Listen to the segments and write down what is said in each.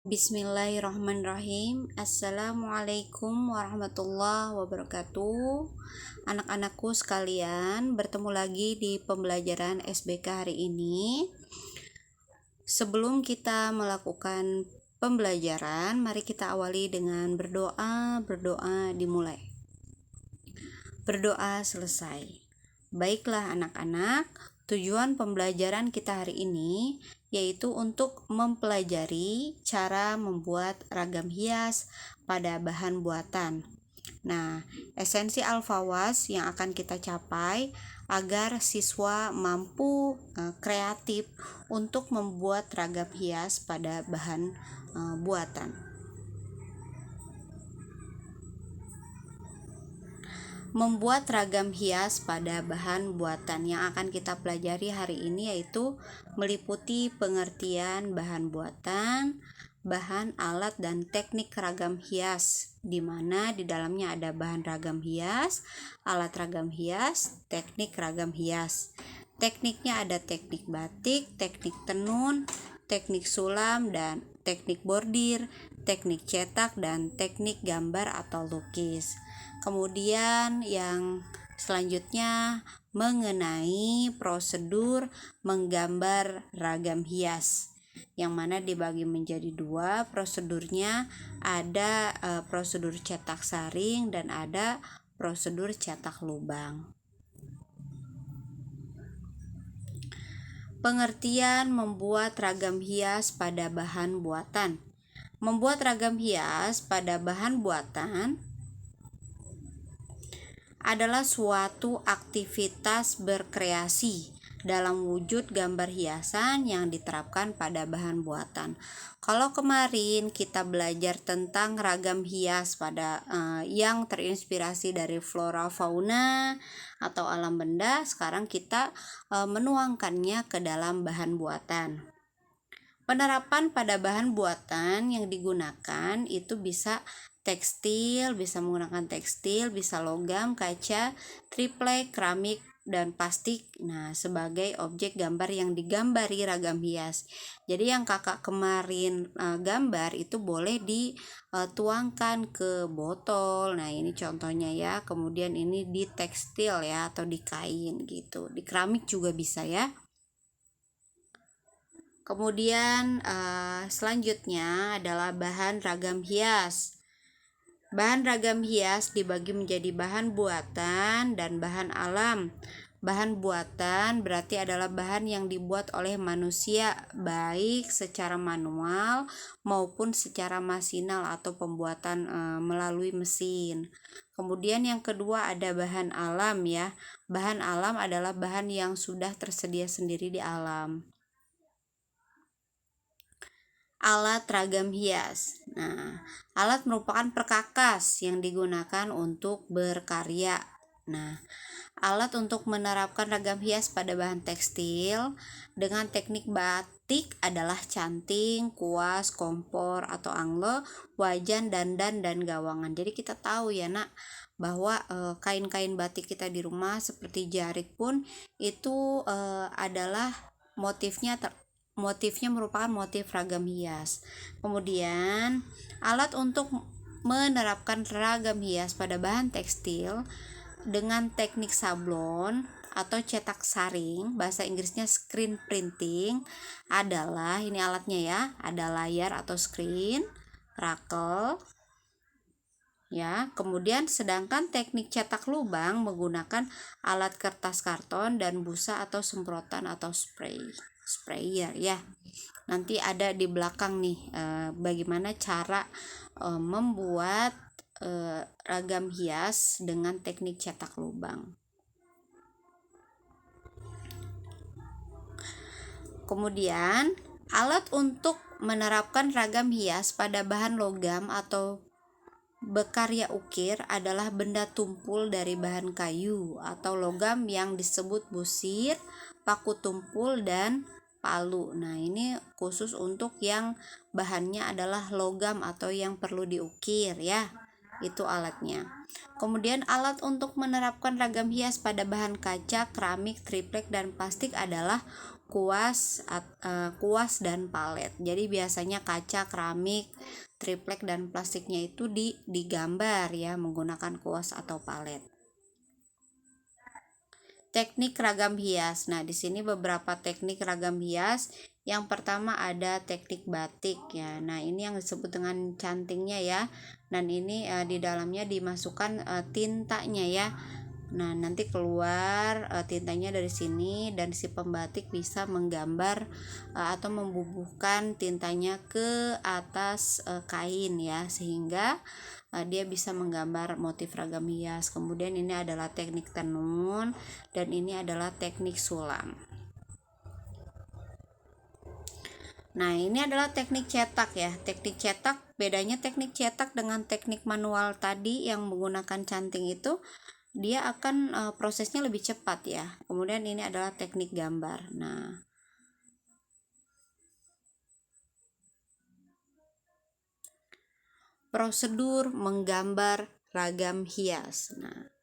Bismillahirrahmanirrahim. Assalamualaikum warahmatullahi wabarakatuh. Anak-anakku sekalian, bertemu lagi di pembelajaran SBK hari ini. Sebelum kita melakukan pembelajaran, mari kita awali dengan berdoa. Berdoa dimulai. Berdoa selesai. Baiklah anak-anak, tujuan pembelajaran kita hari ini yaitu untuk mempelajari cara membuat ragam hias pada bahan buatan. Nah, esensi Al-Fawaz yang akan kita capai agar siswa mampu kreatif untuk membuat ragam hias pada bahan buatan. Membuat ragam hias pada bahan buatan yang akan kita pelajari hari ini yaitu meliputi pengertian bahan buatan, bahan, alat, dan teknik ragam hias, di mana di dalamnya ada bahan ragam hias, alat ragam hias, teknik ragam hias. Tekniknya ada teknik batik, teknik tenun, teknik sulam, dan teknik bordir, teknik cetak, dan teknik gambar atau lukis. Kemudian yang selanjutnya mengenai prosedur menggambar ragam hias, yang mana dibagi menjadi dua prosedurnya, ada prosedur cetak saring dan ada prosedur cetak lubang. Pengertian membuat ragam hias pada bahan buatan. Membuat ragam hias pada bahan buatan adalah suatu aktivitas berkreasi dalam wujud gambar hiasan yang diterapkan pada bahan buatan. Kalau kemarin kita belajar tentang ragam hias pada yang terinspirasi dari flora fauna atau alam benda, sekarang kita menuangkannya ke dalam bahan buatan. Penerapan pada bahan buatan yang digunakan itu bisa tekstil, bisa menggunakan tekstil, bisa logam, kaca, triplek, keramik, dan plastik. Nah, sebagai objek gambar yang digambari ragam hias. Jadi yang kakak kemarin gambar itu boleh dituangkan ke botol. Nah, ini contohnya ya. Kemudian ini di tekstil ya, atau di kain gitu. Di keramik juga bisa ya. Kemudian selanjutnya adalah bahan ragam hias. Bahan ragam hias dibagi menjadi bahan buatan dan bahan alam. Bahan buatan berarti adalah bahan yang dibuat oleh manusia, baik secara manual maupun secara masinal atau pembuatan melalui mesin. Kemudian yang kedua ada bahan alam ya. Bahan alam adalah bahan yang sudah tersedia sendiri di alam. Alat ragam hias. Nah, alat merupakan perkakas yang digunakan untuk berkarya. Nah, alat untuk menerapkan ragam hias pada bahan tekstil dengan teknik batik adalah canting, kuas, kompor atau angle, wajan, dandan, dan gawangan. Jadi kita tahu ya nak, bahwa kain-kain batik kita di rumah seperti jarik pun itu adalah motifnya merupakan motif ragam hias. Kemudian alat untuk menerapkan ragam hias pada bahan tekstil dengan teknik sablon atau cetak saring, bahasa Inggrisnya screen printing, adalah ini alatnya ya, ada layar atau screen, rakel ya. Kemudian sedangkan teknik cetak lubang menggunakan alat kertas karton dan busa atau semprotan atau sprayer ya. Nanti ada di belakang nih bagaimana cara membuat ragam hias dengan teknik cetak lubang. Kemudian alat untuk menerapkan ragam hias pada bahan logam atau berkarya ukir adalah benda tumpul dari bahan kayu atau logam yang disebut busir, paku tumpul, dan palu. Nah, ini khusus untuk yang bahannya adalah logam atau yang perlu diukir ya. Itu alatnya. Kemudian alat untuk menerapkan ragam hias pada bahan kaca, keramik, triplek, dan plastik adalah kuas dan palet. Jadi biasanya kaca, keramik, triplek dan plastiknya itu digambar ya menggunakan kuas atau palet. Teknik ragam hias. Nah, di sini beberapa teknik ragam hias. Yang pertama ada teknik batik ya. Nah, ini yang disebut dengan cantingnya ya. Dan ini di dalamnya dimasukkan tintanya ya. Nah, nanti keluar tintanya dari sini dan si pembatik bisa menggambar atau membubuhkan tintanya ke atas kain ya, sehingga dia bisa menggambar motif ragam hias. Kemudian ini adalah teknik tenun dan ini adalah teknik sulam. Nah, ini adalah teknik cetak ya. Teknik cetak, bedanya teknik cetak dengan teknik manual tadi yang menggunakan canting itu, dia akan prosesnya lebih cepat ya. Kemudian ini adalah teknik gambar. Nah, prosedur menggambar ragam hias. Nah,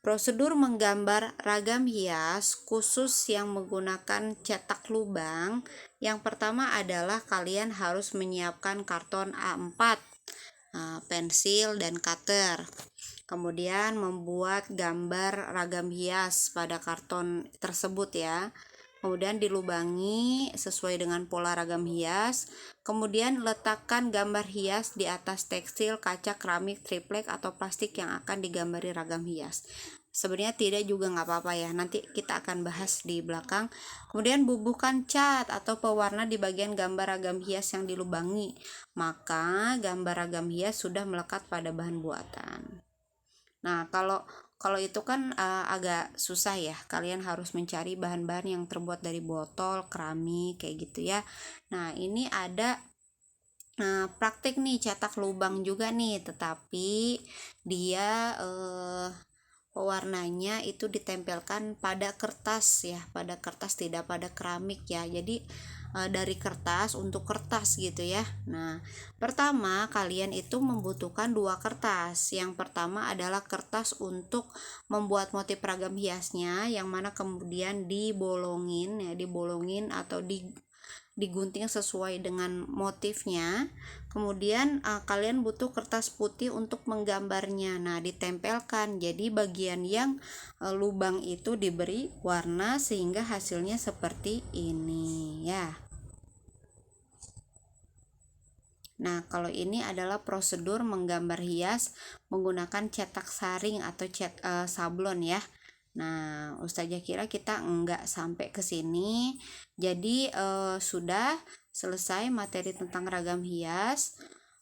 prosedur menggambar ragam hias khusus yang menggunakan cetak lubang. Yang pertama adalah kalian harus menyiapkan karton A4, pensil dan cutter. Kemudian membuat gambar ragam hias pada karton tersebut ya. Kemudian dilubangi sesuai dengan pola ragam hias. Kemudian letakkan gambar hias di atas tekstil, kaca, keramik, triplek atau plastik yang akan digambari ragam hias. Sebenarnya tidak juga nggak apa-apa ya, nanti kita akan bahas di belakang. Kemudian bubuhkan cat atau pewarna di bagian gambar ragam hias yang dilubangi, maka gambar ragam hias sudah melekat pada bahan buatan. Nah, kalau itu kan agak susah ya. Kalian harus mencari bahan-bahan yang terbuat dari botol, keramik kayak gitu ya. Nah, ini ada praktik nih cetak lubang juga nih, tetapi dia pewarnanya itu ditempelkan pada kertas ya, pada kertas, tidak pada keramik ya. Jadi dari kertas untuk kertas gitu ya. Nah, pertama kalian itu membutuhkan 2 kertas. Yang pertama adalah kertas untuk membuat motif ragam hiasnya, yang mana kemudian dibolongin atau digunting sesuai dengan motifnya. Kemudian kalian butuh kertas putih untuk menggambarnya. Nah, ditempelkan. Jadi bagian yang lubang itu diberi warna sehingga hasilnya seperti ini ya. Nah, kalau ini adalah prosedur menggambar hias menggunakan cetak saring atau sablon ya. Nah, Ustazah kira kita enggak sampai ke sini. Jadi sudah selesai materi tentang ragam hias.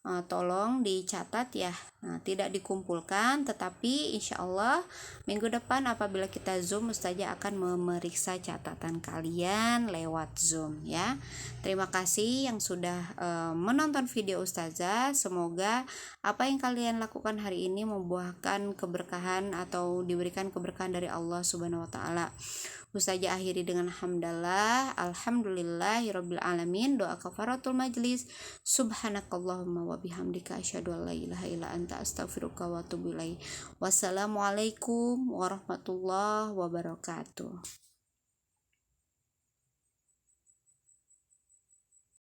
Tolong dicatat ya. Nah, tidak dikumpulkan, tetapi insya Allah minggu depan apabila kita Zoom, Ustazah akan memeriksa catatan kalian lewat Zoom ya. Terima kasih yang sudah menonton video Ustazah. Semoga apa yang kalian lakukan hari ini membuahkan keberkahan atau diberikan keberkahan dari Allah Subhanahu wa taala. Ustazah akhiri dengan hamdalah, alhamdulillahirabbil alamin. Doa kafaratul majlis. Subhanakallahumma wa bihamdika asyhadu an la ilaha illa anta astaghfiruka wa atubu ilaik. Wassalamualaikum warahmatullahi wabarakatuh.